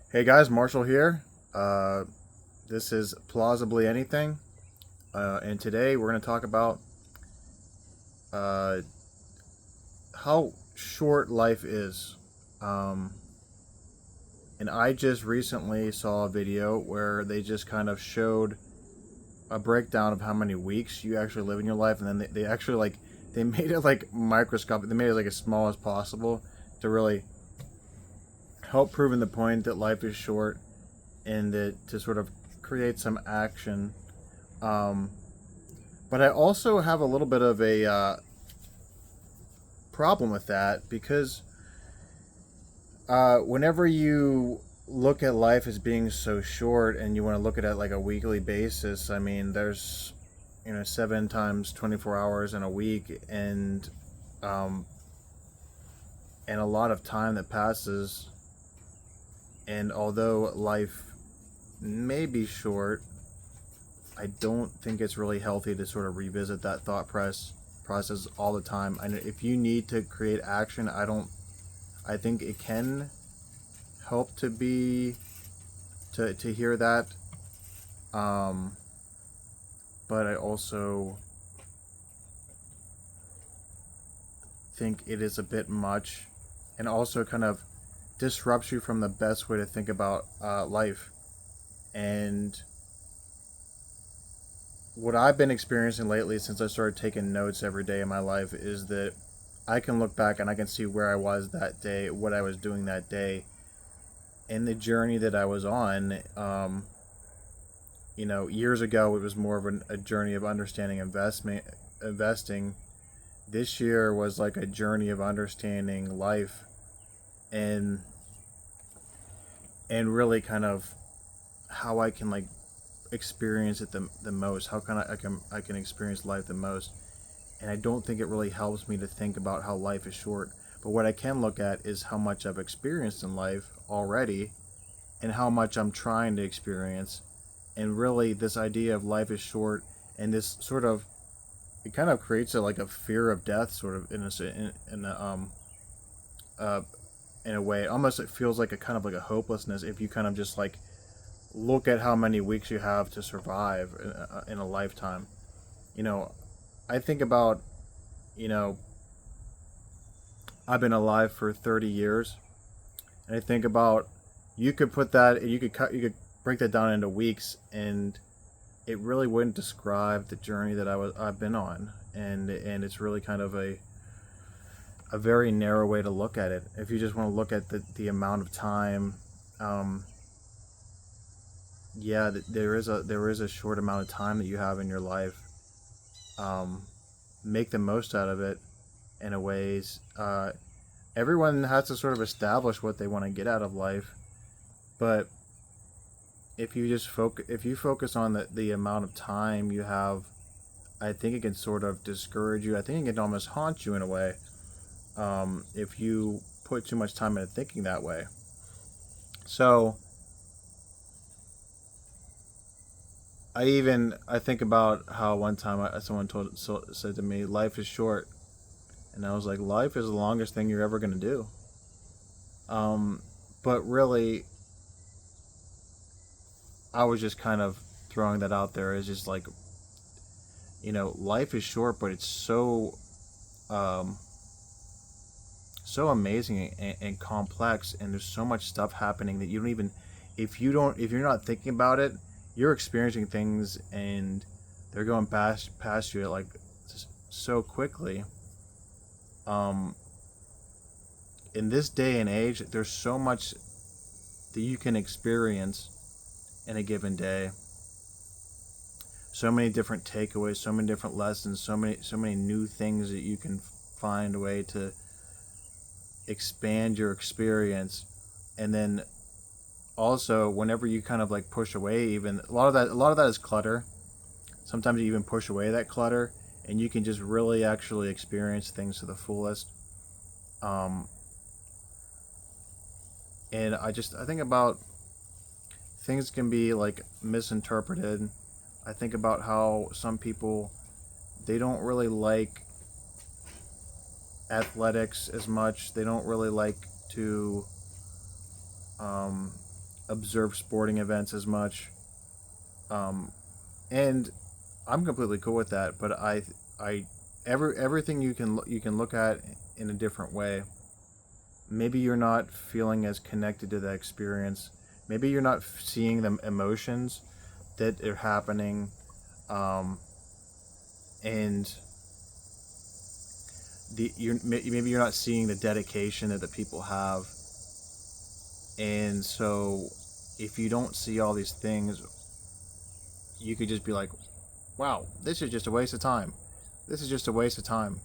Hey guys, Marshall here. This is Plausibly Anything, and today we're going to talk about uh, how short life is. Um, and I just recently saw a video where they just kind of showed a breakdown of how many weeks you actually live in your life, and then they actually they made it like microscopic. They made it like as small as possible to really help proving the point that life is short and that to sort of create some action. Um, but I also have a little bit of a problem with that because whenever you look at life as being so short and you want to look at it like a weekly basis, I mean, there's 7 times 24 hours in a week, um, and a lot of time that passes. And although life may be short, I don't think it's really healthy to sort of revisit that process all the time. And if you need to create action, I think it can help to hear that. Um, but I also think it is a bit much, and also kind of disrupts you from the best way to think about life. And what I've been experiencing lately since I started taking notes every day in my life is that I can look back and I can see where I was that day, what I was doing that day, and the journey that I was on. Years ago it was more of a journey of understanding investing. This year was like a journey of understanding life, and really kind of how I can like experience it the most. How can I can experience life the most? And I don't think it really helps me to think about how life is short. But what I can look at is how much I've experienced in life already, and how much I'm trying to experience. And really, this idea of life is short, and this sort of it kind of creates like a fear of death, sort of uh, in a way. Almost it feels like a kind of like a hopelessness if you kind of just like look at how many weeks you have to survive in a lifetime. You know, I think about, you know, I've been alive for 30 years, and I think about you could break that down into weeks, and it really wouldn't describe the journey that I've been on, and it's really kind of a very narrow way to look at it. If you just want to look at the amount of time, um, yeah, there is a short amount of time that you have in your life. Um, Make the most out of it in a ways. Everyone has to sort of establish what they want to get out of life, but if you focus on the amount of time you have, I think it can sort of discourage you. I think it can almost haunt you in a way, if you put too much time into thinking that way. So I think about how one time someone said to me, "Life is short," and I was like, "Life is the longest thing you're ever gonna do." Um, but really, I was just kind of throwing that out there as just like, life is short, but it's um, so amazing and complex, and there's so much stuff happening that you don't even, if you're not thinking about it, you're experiencing things and they're going past you like so quickly. Um, in this day and age, there's so much that you can experience in a given day. So many different takeaways, so many different lessons, so many new things that you can find a way to expand your experience. And then also, whenever you kind of like push away, even a lot of that is clutter. Sometimes you even push away that clutter, and you can just really actually experience things to the fullest. Um, and I think about things can be like misinterpreted. I think about how some people, they don't really like athletics as much. They don't really like to um, observe sporting events as much. And I'm completely cool with that. But everything you can look at in a different way. Maybe you're not feeling as connected to that experience. Maybe you're not seeing the emotions that are happening, and maybe you're not seeing the dedication that the people have. And so, if you don't see all these things, you could just be like, "Wow, this is just a waste of time. This is just a waste of time."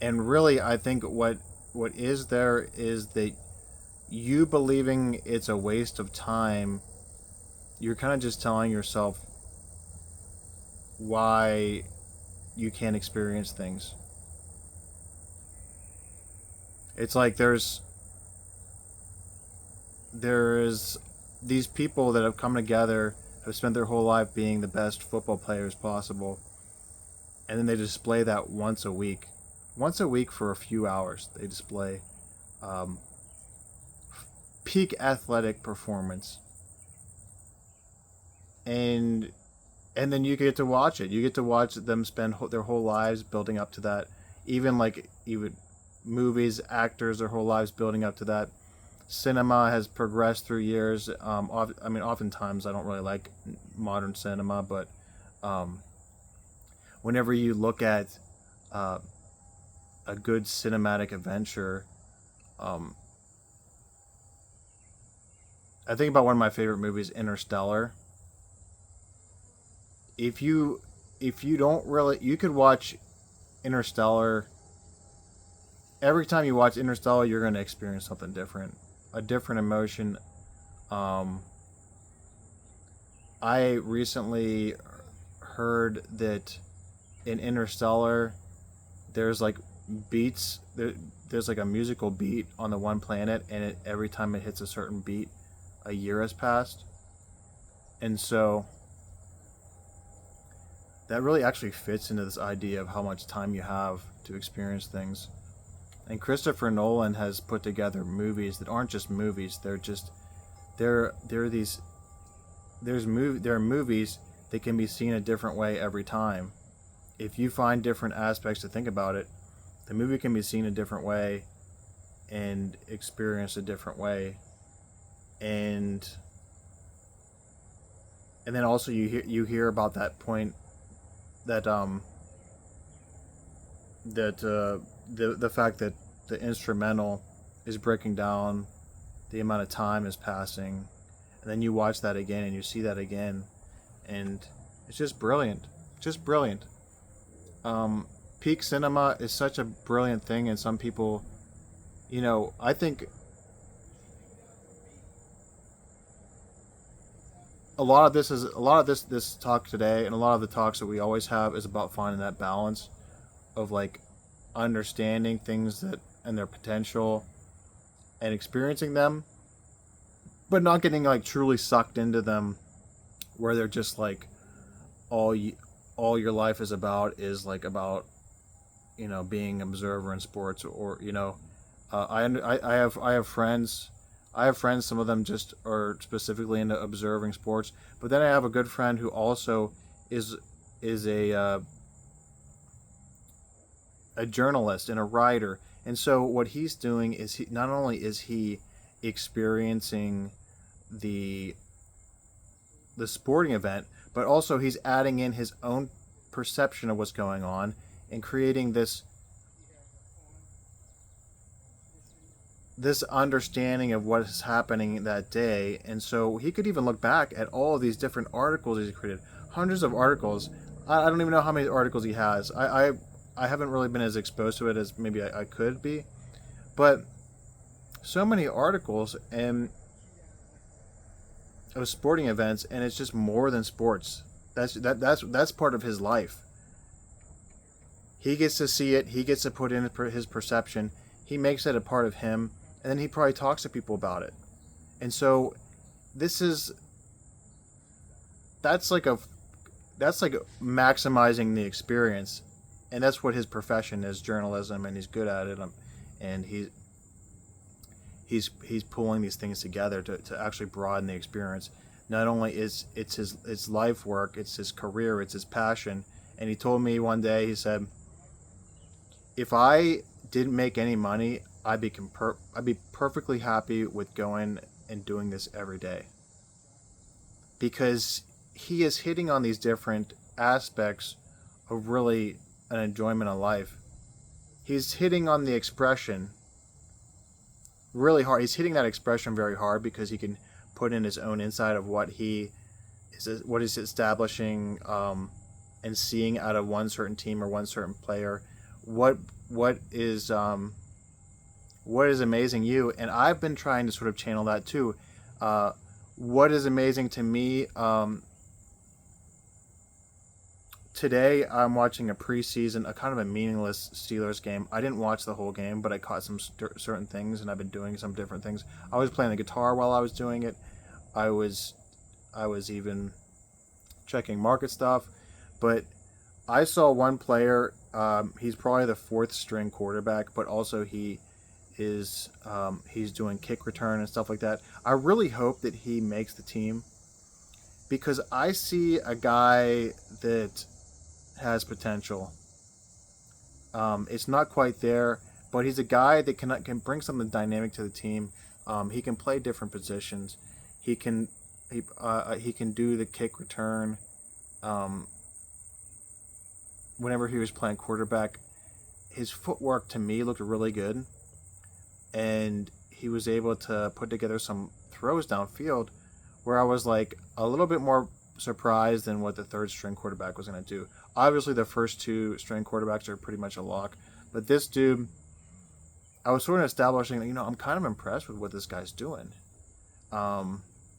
And really, I think what is there is that you believing it's a waste of time. You're kind of just telling yourself why you can't experience things. It's like there's these people that have come together, have spent their whole life being the best football players possible, and then they display that once a week. Once a week for a few hours, they display um, peak athletic performance, and then you get to watch it. You get to watch them spend their whole lives building up to that. Even movies, actors, their whole lives building up to that. Cinema has progressed through years. Oftentimes I don't really like modern cinema, but whenever you look at a good cinematic adventure, um, I think about one of my favorite movies, Interstellar. If you don't really, you could watch Interstellar. Every time you watch Interstellar, you're going to experience something different, a different emotion. Um, I recently heard that in Interstellar, there's like there's like a musical beat on the one planet, and every time it hits a certain beat, a year has passed. And so that really actually fits into this idea of how much time you have to experience things. And Christopher Nolan has put together movies that aren't just movies. They're these there are movies that can be seen a different way every time. If you find different aspects to think about it, the movie can be seen a different way and experienced a different way. And then also you hear about that point that the fact that the instrumental is breaking down, the amount of time is passing, and then you watch that again and you see that again, and it's just brilliant, just brilliant. Peak cinema is such a brilliant thing, and some people, I think a lot of this talk today, and a lot of the talks that we always have is about finding that balance of like understanding things that and their potential and experiencing them, but not getting like truly sucked into them, where they're just like all your life is about being an observer in sports, or I have friends. I have friends. Some of them just are specifically into observing sports, but then I have a good friend who also is is a journalist and a writer. And so what he's doing is he not only is he experiencing the sporting event, but also he's adding in his own perception of what's going on and creating this understanding of what is happening that day. And so he could even look back at all of these different articles he's created, hundreds of articles. I don't even know how many articles he has. I haven't really been as exposed to it as maybe I could be, but so many articles and of sporting events, and it's just more than sports. That's part of his life. He gets to see it. He gets to put in his perception. He makes it a part of him, and then he probably talks to people about it. And so, this is that's like maximizing the experience, and that's what his profession is, journalism, and he's good at it. And he's pulling these things together to actually broaden the experience. Not only is it's his life work, it's his career, it's his passion. And he told me one day, he said, if I didn't make any money, I'd be perfectly happy with going and doing this every day, because he is hitting on these different aspects of really an enjoyment of life. He's hitting on the expression really hard. He's hitting that expression very hard because he can put in his own insight of what he's establishing, and seeing out of one certain team or one certain player, what is amazing you. And I've been trying to sort of channel that too. What is amazing to me, today I'm watching a preseason, a kind of a meaningless Steelers game. I didn't watch the whole game, but I caught some certain things, and I've been doing some different things. I was playing the guitar while I was doing it. I was even checking market stuff, but I saw one player. He's probably the fourth string quarterback, but also he's doing kick return and stuff like that. I really hope that he makes the team, because I see a guy that has potential. It's not quite there, but he's a guy that can bring something dynamic to the team. He can play different positions. He can do the kick return. Whenever he was playing quarterback, his footwork to me looked really good, and he was able to put together some throws downfield where I was like a little bit more surprised than what the third string quarterback was going to do. Obviously, the first two string quarterbacks are pretty much a lock, but this dude, I was sort of establishing that, I'm kind of impressed with what this guy's doing.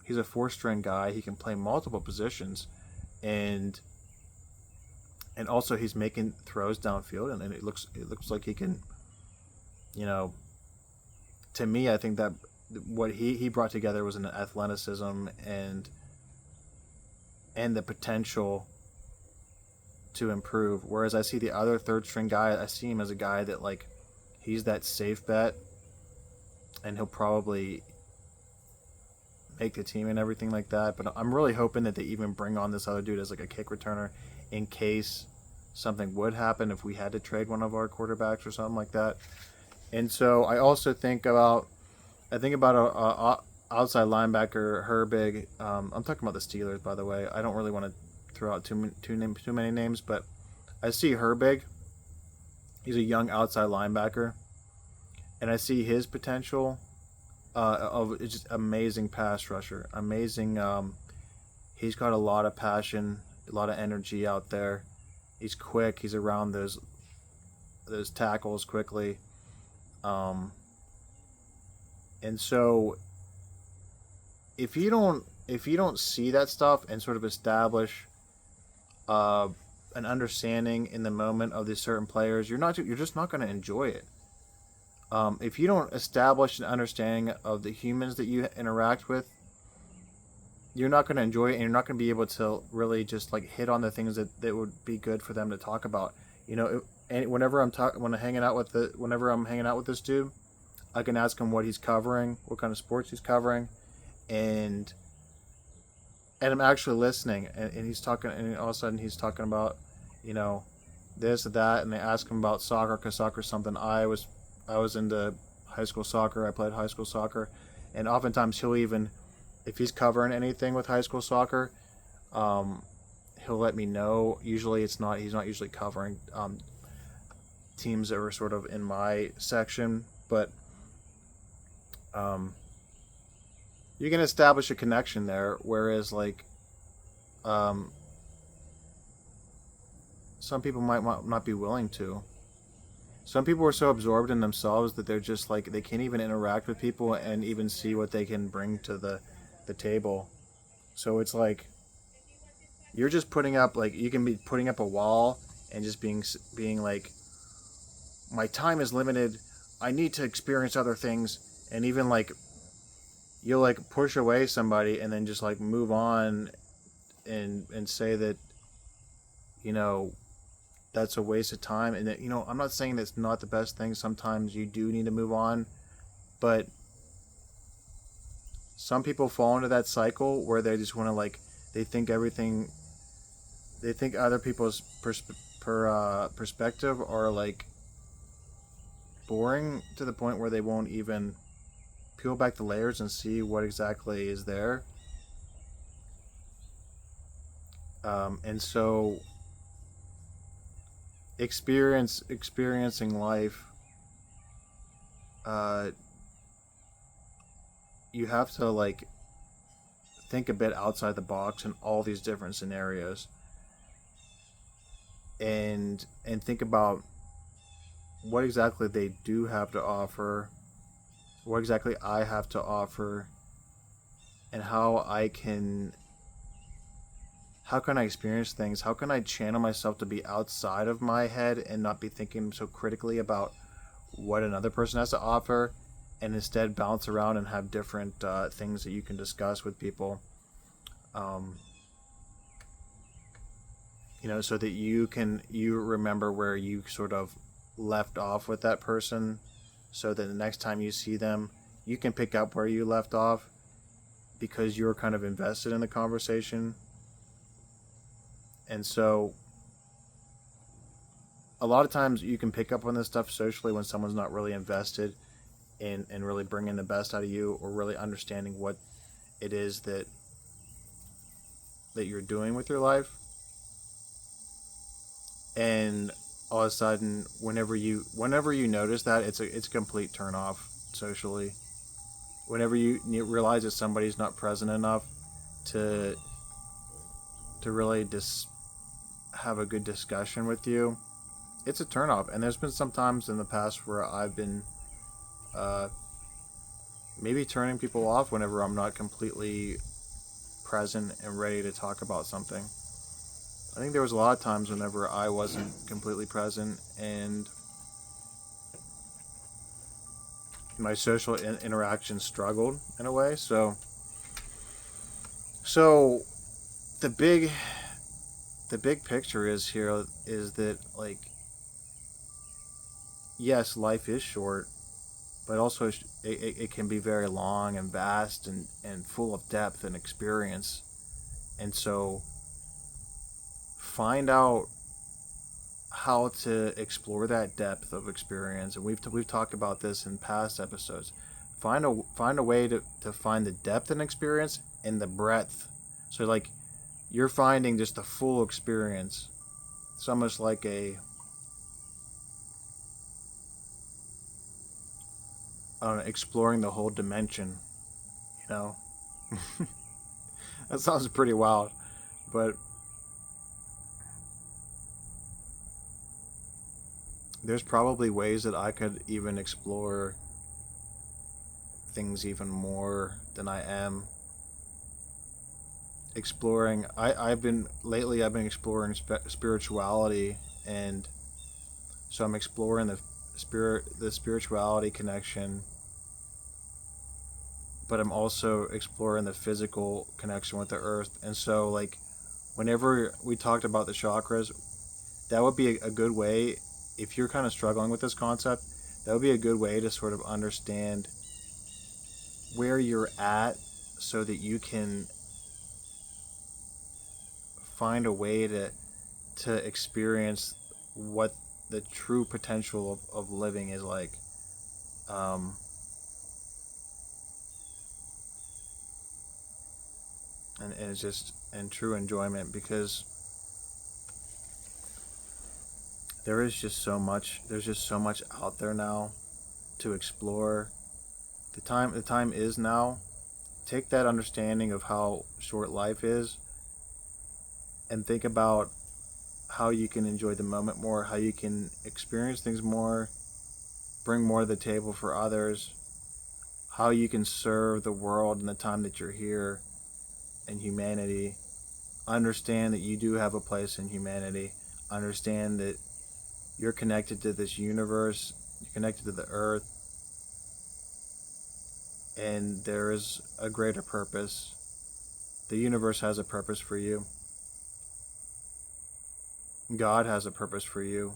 He's a four-string guy. He can play multiple positions, and also he's making throws downfield, and it looks like he can, to me, I think that what he brought together was an athleticism and the potential to improve. Whereas I see the other third string guy, I see him as a guy that, like, he's that safe bet, and he'll probably make the team and everything like that. But I'm really hoping that they even bring on this other dude as like a kick returner in case something would happen if we had to trade one of our quarterbacks or something like that. And so I also think about a outside linebacker, Herbig. I'm talking about the Steelers, by the way. I don't really want to throw out too many names, but I see Herbig. He's a young outside linebacker, and I see his potential of just amazing pass rusher. Amazing. He's got a lot of passion, a lot of energy out there. He's quick. He's around those tackles quickly. And so if you don't see that stuff and sort of establish an understanding in the moment of these certain players, you're just not going to enjoy it. If you don't establish an understanding of the humans that you interact with, you're not going to enjoy it, and you're not going to be able to really just like hit on the things that would be good for them to talk about. And whenever I'm hanging out with this dude, I can ask him what he's covering, what kind of sports he's covering, and I'm actually listening. And he's talking, and all of a sudden he's talking about, this or that, and they ask him about soccer because soccer is something I was into high school soccer. I played high school soccer, and oftentimes he'll even, if he's covering anything with high school soccer, he'll let me know. Usually he's not usually covering teams that were sort of in my section, but you can establish a connection there, whereas like some people might not be willing to. Some people are so absorbed in themselves that they're just like, they can't even interact with people and even see what they can bring to the table. So it's like, you're just putting up, like, you can be putting up a wall and just being like, my time is limited, I need to experience other things. And even like, you'll like push away somebody and then just like move on and say that, that's a waste of time. And that, I'm not saying that's not the best thing. Sometimes you do need to move on, but some people fall into that cycle where they just want to like, they think everything, they think other people's perspective are like boring to the point where they won't even peel back the layers and see what exactly is there. And so experiencing life, uh, you have to like think a bit outside the box in all these different scenarios, and think about what exactly they do have to offer, what exactly I have to offer, and how can I experience things? How can I channel myself to be outside of my head and not be thinking so critically about what another person has to offer, and instead bounce around and have different things that you can discuss with people, um, so that you remember where you sort of left off with that person, so that the next time you see them, you can pick up where you left off because you're kind of invested in the conversation. And so a lot of times you can pick up on this stuff socially when someone's not really invested in really bringing the best out of you, or really understanding what it is that you're doing with your life. And all of a sudden, whenever you notice that, it's a complete turn off socially. Whenever you realize that somebody's not present enough to really have a good discussion with you, it's a turn off. And there's been some times in the past where I've been uh, maybe turning people off whenever I'm not completely present and ready to talk about something. I think there was a lot of times whenever I wasn't completely present, and my social interactions struggled in a way. So the big picture is here is that, like, yes, life is short, but also it can be very long and vast and full of depth and experience. And so find out how to explore that depth of experience. And we've talked about this in past episodes. Find a way to find the depth and experience and the breadth. So like you're finding just the full experience. It's almost like I don't know, exploring the whole dimension, you know. That sounds pretty wild, but there's probably ways that I could even explore things even more than I am exploring. I've been exploring spirituality, and so I'm exploring the spirituality connection, but I'm also exploring the physical connection with the earth. And so like whenever we talked about the chakras, that would be a good way, if you're kind of struggling with this concept, that would be a good way to sort of understand where you're at, so that you can find a way to experience what the true potential of living is like. Um, and it's just and true enjoyment, because there's just so much out there now to explore. The time is now. Take that understanding of how short life is and think about how you can enjoy the moment more, how you can experience things more, bring more to the table for others, how you can serve the world in the time that you're here, and humanity. Understand that you do have a place in humanity. Understand that you're connected to this universe, you're connected to the earth, and there is a greater purpose. The universe has a purpose for you. God has a purpose for you,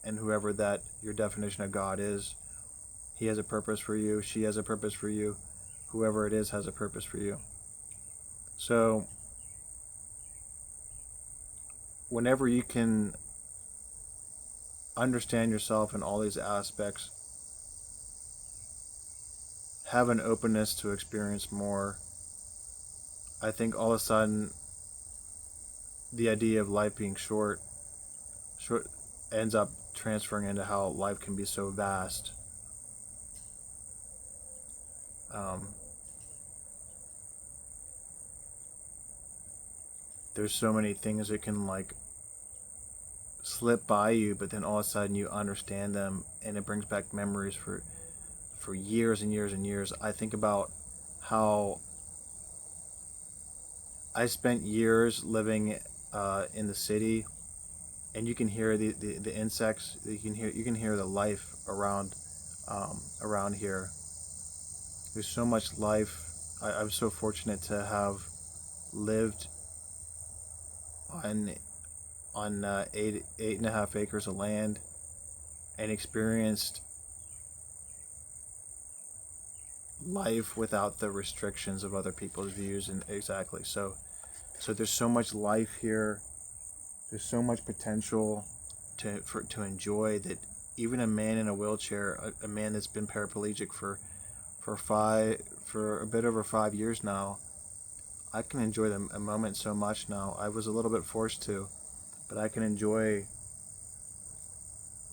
and whoever that your definition of God is, he has a purpose for you. She has a purpose for you. whoever it is has a purpose for you. So whenever you can understand yourself in all these aspects, have an openness to experience more, I think all of a sudden the idea of life being short ends up transferring into how life can be so vast. Um, there's so many things that can like slip by you, but then all of a sudden you understand them, and it brings back memories for years and years and years. I think about how I spent years living in the city, and you can hear the insects. You can hear the life around here. There's so much life. I'm so fortunate to have lived on 8.5 acres of land and experienced life without the restrictions of other people's views. And exactly, so there's so much life here. There's so much potential to enjoy, that even a man in a wheelchair, a man that's been paraplegic for a bit over 5 years now, I can enjoy a moment so much now. I was a little bit forced to, but I can enjoy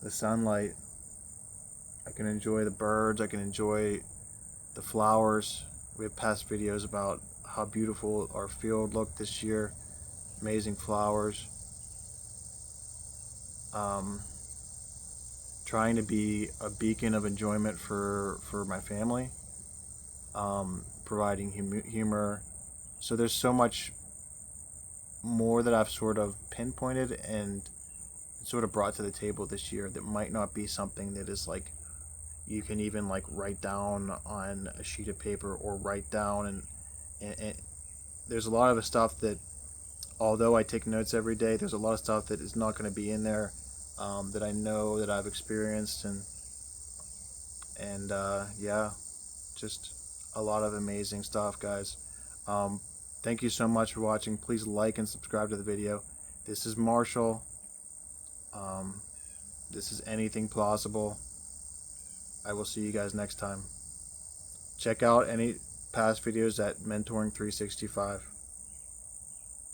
the sunlight. I can enjoy the birds. I can enjoy the flowers. We have past videos about how beautiful our field looked this year. Amazing flowers. Um, Trying to be a beacon of enjoyment for my family. Providing humor. So there's so much more that I've sort of pinpointed and sort of brought to the table this year that might not be something that is like you can even like write down on a sheet of paper or write down, and there's a lot of stuff that, although I take notes every day, there's a lot of stuff that is not going to be in there, that I know that I've experienced, and yeah, just a lot of amazing stuff, guys. um, Thank you so much for watching. Please like and subscribe to the video. This is Marshall. um, this is Anything Plausible. I will see you guys next time. Check out any past videos at Mentoring 365.